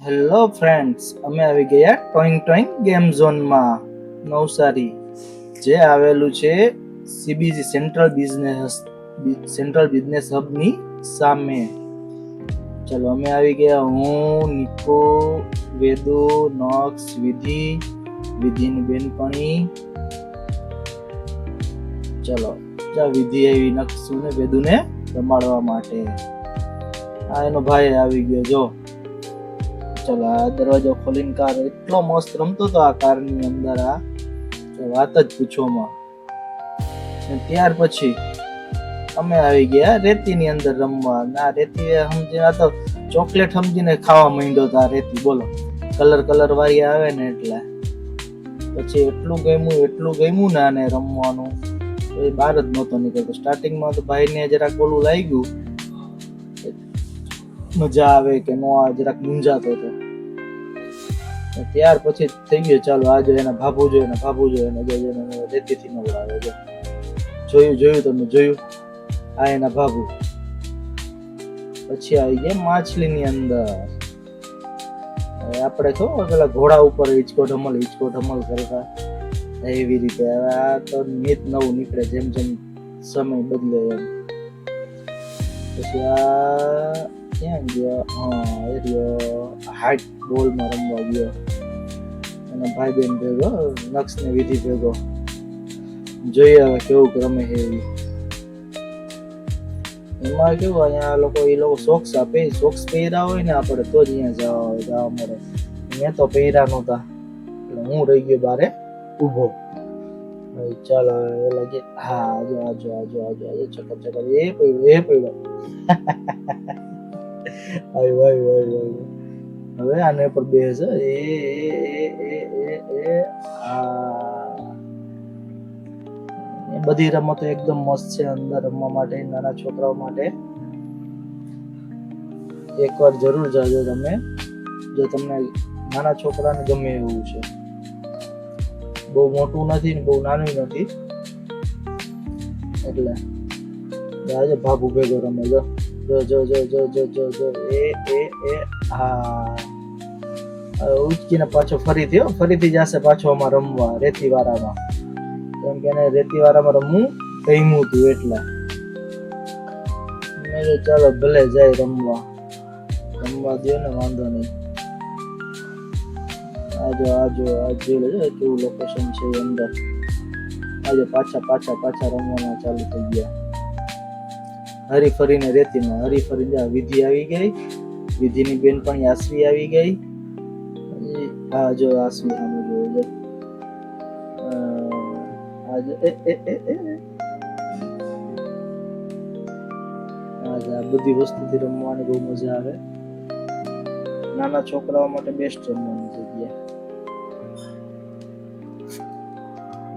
Hello friends, અમે આવી ગયા ટોઈંગ ટોઈંગ ગેમ ઝોનમાં નવસારી, જે આવેલું છે સીબીજી સેન્ટ્રલ બિઝનેસ હબની સામે. ચલો અમે આવી ગયા. હું, નિકો, વેદુ, નોક્સ, વિધિની બેનપણી. ચલો વિધિ આવી નક્ષુ ને વેદુને રમાડવા માટે. આ એનો ભાઈ આવી ગયો જો. ચલો આ દરવાજો ખોલીને કાર એટલો મસ્ત રમતો હતો આ કારની અંદર. આ વાત જ પૂછોમાં. ત્યાર પછી અમે આવી ગયા રેતીની અંદર રમવા. ના રેતી સમજીને આ તો ચોકલેટ સમજીને ખાવા માંડ્યો તો આ રેતી. બોલો, કલર વાળી આવે ને એટલે. પછી એટલું ગમ્યું ને આને રમવાનું, એ બહાર જ નહોતો નીકળતો. સ્ટાર્ટિંગમાં તો ભાઈને જરાક બોલું લાગ્યું, મજા આવે કે નો આવે, જરાક મૂંઝાતો હતો. ત્યાર પછી થઈ ગયો ચાલો આજે એના ભાભુ જોઈએ ને રેતીથી નવડાવે. જોયું તમે જોયું, આ એના ભાભુ. પછી આવી ગયા માછલીની અંદર. આપણે તો પેલા ઘોડા ઉપર હિચકો ઢમલ કરતા એવી રીતે. હવે આ તો નીત નવું નીકળે જેમ સમય બદલે એમ. પછી આ ક્યાં ગયો? એ રહ્યો હાઈટ બોલમાં રમવા ગયો અને ભાઈ બેન ભેગો, નક્ષ ને વિધિ ભેગો. જોઈએ હવે કેવું રમે છે. એમાં કેવું, અહીંયા એ લોકો સોક્સ આપે. સોક્સ પહેર્યા હોય ને આપણે તો જ અહીંયા જવા મળે. મેં તો પહેર્યા નહોતા એટલે હું રહી ગયો બારે ઊભો. ચાલો ઓલા કે હા આજો ચકર એ પડ્યો આવ્યો. હવે આને પર બેસ. બધી રમતો એકદમ મસ્ત છે અંદર રમવા માટે, નાના છોકરાઓ માટે. એકવાર જરૂર જાજો તમે, જો તમને નાના છોકરાને ગમે એવું છે. બહુ મોટું નથી ને બહુ નાનું નથી એટલે. આજે ભાભુ ભેગો રમે. જો હા ઉચકીને પાછો ફરીથી જશે પાછો આમાં રમવા રેતી વાળામાં. કેમ કે એને રેતી વાળામાં રમવું ગમ્યું હતું એટલે. ચાલો ભલે જાય રમવા દો ને, વાંધો નહીં. આજો કેવું લોકેશન છે અંદર. આજે પાછા રમવાના ચાલુ થઈ ગયા. હરી ફરીને રેતીમાં વિધિ આવી ગઈ. વિધિની બેનપણી આસવી આવી ગઈ. હા જો આસવી સામે જોયો. આજે આ બધી વસ્તુથી રમવાની બહુ મજા આવે. નાના છોકરાઓ માટે બેસ્ટ રમવાની જગ્યા.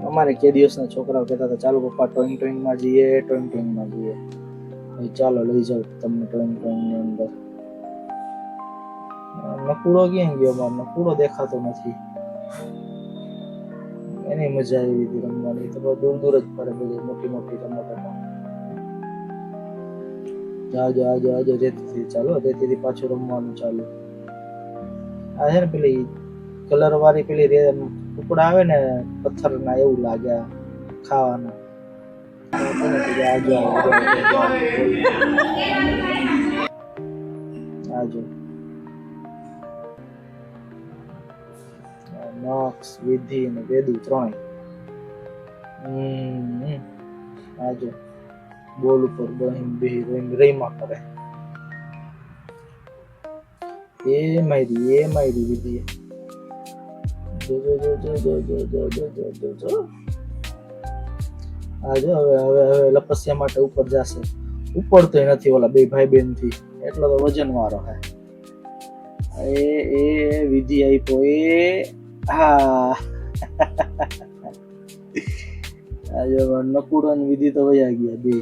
અમારે કે દિવસના છોકરાઓ કહેતા હતા ચાલો પપ્પા ટોઈંગમાં જઈએ. ચાલો લઈ જાઉં તમને ટોઈંગની અંદર. નકુડો ક્યાં ગયો? નકુડો દેખાતો નથી. એની મજા આવી હતી રમવાની. તો દૂર જ ફરે બધી મોટી રમતોમાં. આજો રેતીથી. ચાલો રેતીથી પાછું રમવાનું ચાલુ. આ છે ને પેલી કલર વાળી પેલી ટુકડા આવે ને પથ્થરના, એવું લાગે ખાવાના. આજો નોક્સ, વિધિ ને વેદુ ત્રણેય. આજો બોલ ઉપર રહીમાં કરે. એ મારી વિધિ. આજો હવે લપસ્યા માટે ઉપર જશે. ઉપડતોય નથી ઓલા બે ભાઈ બેન થી, એટલો તો વજન વાળો હે. એ વિધિ આપ્યો. હા આજો નકુડો ને વિધિ તો વયા ગયા બે.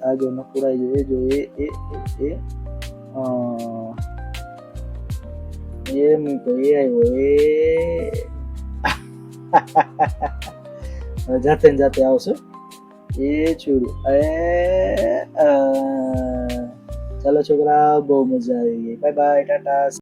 આજો નકુડાઈ જો. એ મૂકો. એ આવ્યો. જાતે આવશે. એ છોડું. ચાલો છોકરા, બહુ મજા આવી ગઈ. Bye bye, Tata.